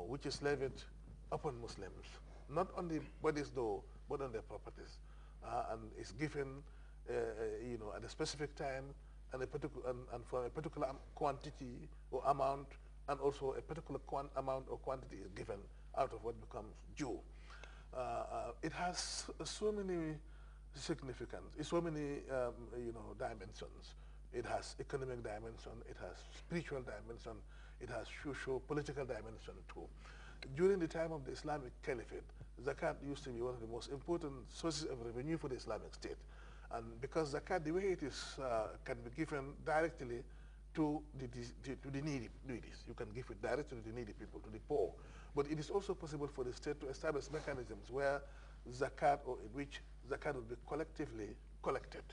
which is levied upon Muslims, not on the bodies though, but on their properties, and is given, at a specific time and and for a particular quantity or amount, and also a particular amount or quantity is given out of what becomes due. It has so many significance, so many dimensions. It has economic dimension, it has spiritual dimension, it has social, political dimension too. During the time of the Islamic Caliphate, zakat used to be one of the most important sources of revenue for the Islamic State. And because zakat, the way it is, can be given directly to the needy. You can give it directly to the needy people, to the poor. But it is also possible for the state to establish mechanisms where zakat, or in which zakat will be collectively collected.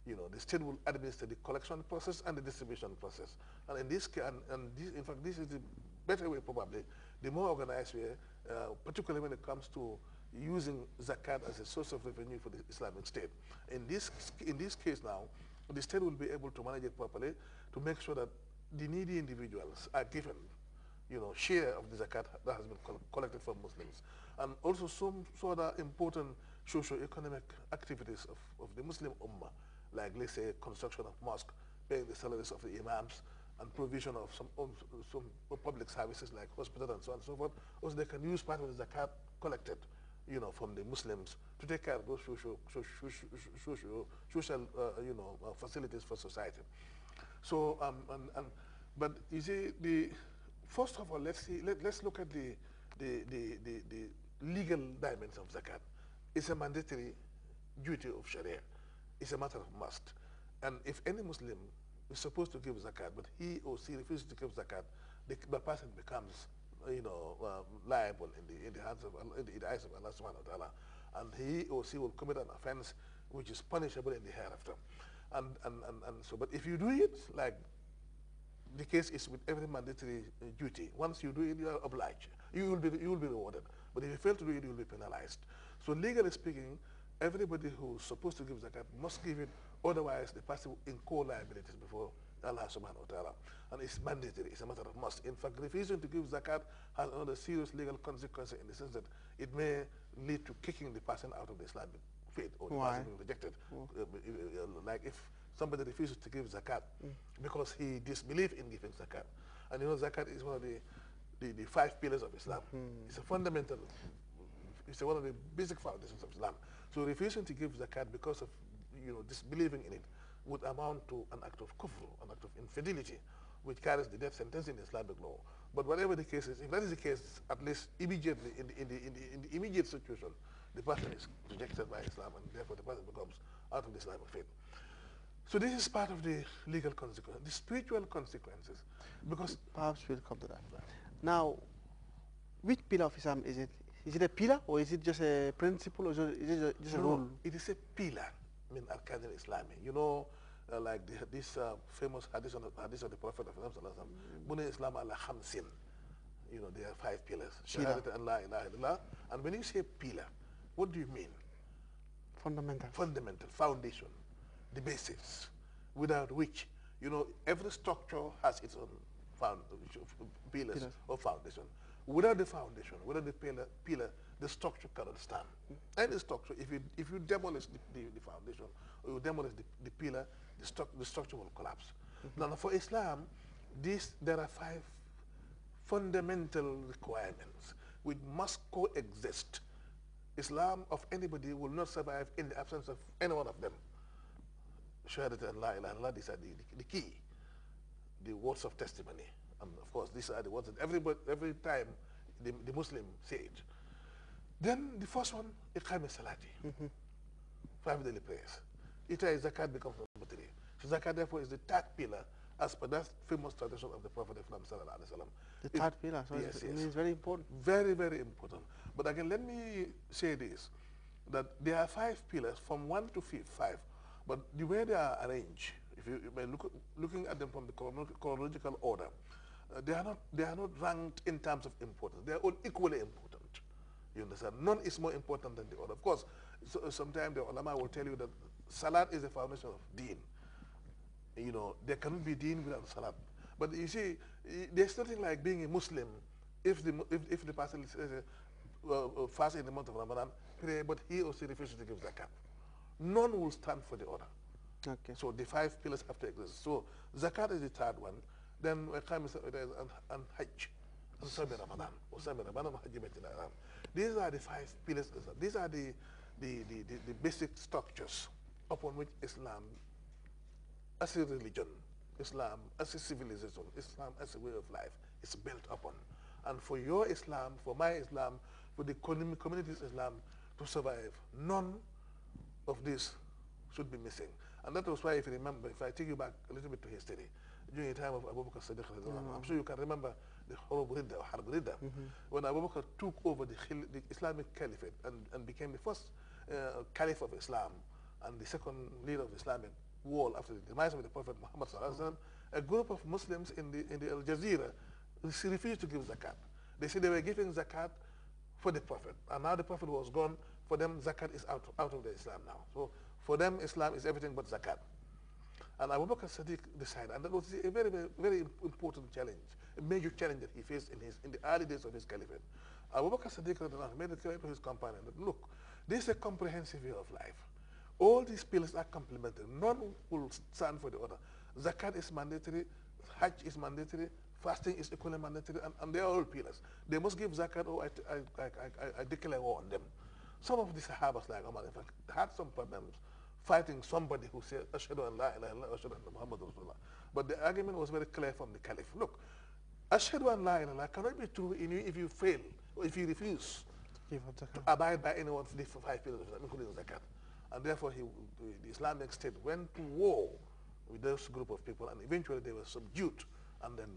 The state will administer the collection process and the distribution process. And in this case, in fact, this is the better way probably, the more organized way, particularly when it comes to using zakat as a source of revenue for the Islamic State. In this case now, the state will be able to manage it properly to make sure that the needy individuals are given, share of the zakat that has been collected from Muslims. And also some other important socio-economic activities of the Muslim Ummah, like let's say construction of mosque, paying the salaries of the imams, and provision of some public services like hospital and so on and so forth. Also, they can use part of the zakat collected, from the Muslims to take care of those social facilities for society. So, but you see, first of all, let's look at the legal dimension of zakat. It's a mandatory duty of Sharia. It's a matter of must. And if any Muslim is supposed to give zakat, but he or she refuses to give zakat, the person becomes, liable in the hands of Allah, in the eyes of Allah subhanahu wa ta'ala, and he or she will commit an offense which is punishable in the hereafter. And so, but if you do it, like the case is with every mandatory duty, once you do it, you are obliged. You will be rewarded. But if you fail to do it, you will be penalized. So legally speaking, everybody who's supposed to give zakat must give it, otherwise the person will incur liabilities before Allah subhanahu wa ta'ala. And it's mandatory, it's a matter of must. In fact, refusing to give zakat has another serious legal consequence in the sense that it may lead to kicking the person out of the Islamic faith, or the person being rejected. Like if somebody refuses to give zakat because he disbelieves in giving zakat. And zakat is one of the 5 pillars of Islam. It's a fundamental, it's one of the basic foundations of Islam. So refusing to give zakat because of disbelieving in it would amount to an act of kufr, an act of infidelity, which carries the death sentence in Islamic law. But whatever the case is, if that is the case, at least immediately in the immediate situation, the person is rejected by Islam, and therefore the person becomes out of the Islamic faith. So this is part of the legal consequences, the spiritual consequences, because perhaps we'll come to that. Now, which pillar of Islam is it? Is it a pillar, or is it just a principle, or is it just a rule? It is a pillar. Arkan al-Islami. Like this famous hadith of the Prophet of Islam, Buni Islam ala khamsin. There are 5 pillars. Shahadat an la ilaha illallah. And when you say pillar, what do you mean? Fundamental. Fundamental, foundation, the basis, without which, every structure has its own pillars or foundation. Without the foundation, without the pillar, the structure cannot stand. Any structure, if you demolish the foundation, or you demolish the pillar, the structure will collapse. Now for Islam, there are 5 fundamental requirements which must coexist. Islam of anybody will not survive in the absence of any one of them. Shahadat and la ilaha illallah, these are the key, the words of testimony. And of course, these are the words that every time the Muslim say it. Then the first one, iqam salati, 5 daily prayers. Ita zakat becomes number 3. So zakat therefore is the 3rd pillar as per that famous tradition of the Prophet of Islam sallallahu alaihi wasallam. The 3rd pillar, so yes, it means very important. Very, very important. But again, let me say this, that there are 5 pillars from 1 to 5, but the way they are arranged, if you may looking at them from the chronological order, they are not ranked in terms of importance. They are all equally important. You understand? None is more important than the other. Of course, sometimes the ulama will tell you that salat is the foundation of deen. There cannot be deen without salat. But you see, there's nothing like being a Muslim if the person is fast in the month of Ramadan, pray, but he or she refuses to give zakat, none will stand for the other. Okay. So the 5 pillars have to exist. So zakat is the third one. Then and hajj, and Sabi Ramadan, or Sabi Ramadan, Hajj Baitul Haram. These are the 5 pillars. These are the basic structures upon which Islam as a religion, Islam as a civilization, Islam as a way of life is built upon. And for your Islam, for my Islam, for the community's Islam to survive, none of this should be missing. And that was why, if you remember, if I take you back a little bit to history, during the time of Abu Bakr Siddiq, I'm sure you can remember the Hurub Ridda, or Harb Ridda, when Abu Bakr took over the Islamic Caliphate and became the first Caliph of Islam and the second leader of the Islamic world after the demise of the Prophet Muhammad sallallahu a group of Muslims in the Al Jazeera refused to give zakat. They said they were giving zakat for the Prophet, and now the Prophet was gone. For them, zakat is out of the Islam now. So for them, Islam is everything but zakat. And Abu Bakr Siddiq decided, and that was a very, very, very important challenge, a major challenge that he faced in the early days of his caliphate. Abu Bakr Siddiq made it clear to his companion that, look, this is a comprehensive way of life. All these pillars are complementary. None will stand for the other. Zakat is mandatory, Hajj is mandatory, fasting is equally mandatory, and they are all pillars. They must give zakat, or I declare war on them. Some of the Sahabas, like Umar, in fact, had some problems fighting somebody who said, Ashhadu an la ilaha illallah, Ashhadu anna Muhammad Rasulullah. But the argument was very clear from the Caliph. Look, Ashhadu an la ilaha illallah cannot be true in you if you fail, or if you refuse to abide by any one of the 5 pillars, including zakat. And therefore, the Islamic State went to war with this group of people, and eventually they were subdued, and then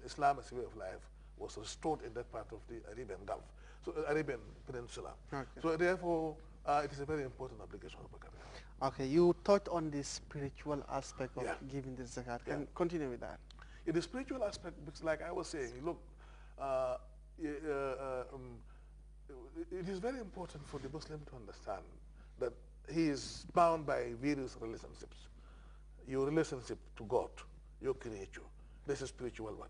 Islam as a way of life was restored in that part of the Arabian Gulf, so Arabian Peninsula. Okay. So therefore, it is a very important application of zakat. Okay, you touched on the spiritual aspect of giving the zakat. Can you continue with that? In the spiritual aspect, because like I was saying, look, it is very important for the Muslim to understand that he is bound by various relationships. Your relationship to God, your creator, this is spiritual one.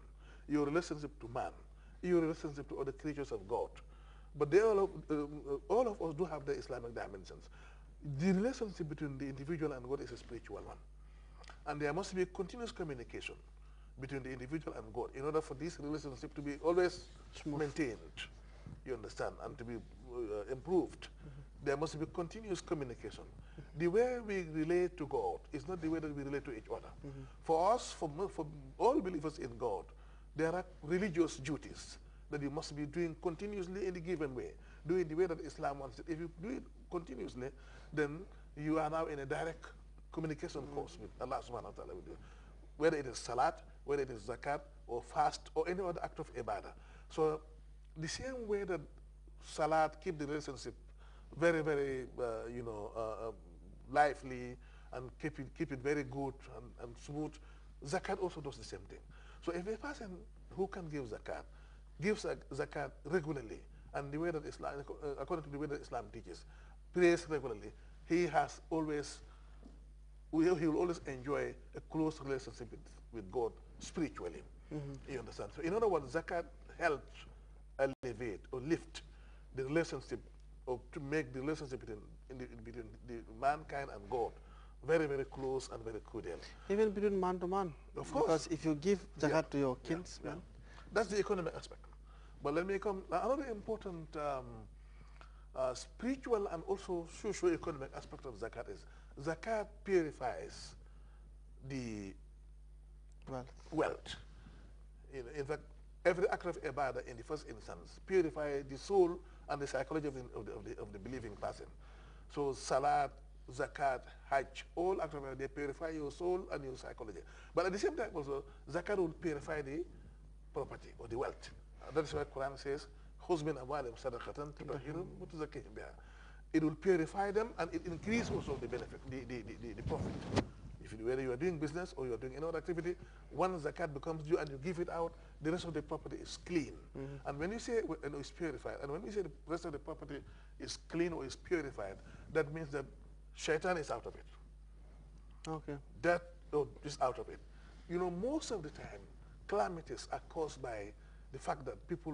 Your relationship to man, your relationship to other creatures of God. But they all of us do have the Islamic dimensions. The relationship between the individual and God is a spiritual one. And there must be a continuous communication between the individual and God in order for this relationship to be always maintained, you understand, and to be improved. There must be continuous communication. The way we relate to God is not the way that we relate to each other. For us, for all believers in God, there are religious duties that you must be doing continuously in a given way, doing the way that Islam wants it. If you do it continuously, then you are now in a direct communication course with Allah subhanahu wa ta'ala. Whether it is salat, whether it is zakat, or fast, or any other act of ibadah. So the same way that salat keep the relationship very, very, lively, and keep it very good and smooth, zakat also does the same thing. So if a person who can give zakat, gives zakat regularly, and the way that Islam, according to the way that Islam teaches, prays regularly, he will always enjoy a close relationship with God spiritually. You understand? So in other words, zakat helps elevate or lift the relationship, or to make the relationship between the mankind and God very, very close and very cordial. Even between man to man. Of course. Because if you give zakat to your kids, that's the economic aspect. But let me come, another important spiritual and also socio-economic aspect of zakat is zakat purifies the wealth. In fact, every act of ibadah in the first instance purifies the soul and the psychology of the believing person. So salat, zakat, hajj, all acts of ibadah, they purify your soul and your psychology. But at the same time also, zakat will purify the property or the wealth. That's why Quran says, it will purify them, and it increases also the benefit, the profit. Whether you are doing business or you are doing any other activity, once zakat becomes due and you give it out, the rest of the property is clean. And when you say it's purified, and when we say the rest of the property is clean or is purified, that means that shaitan is out of it. Okay. That is out of it. Most of the time, calamities are caused by the fact that people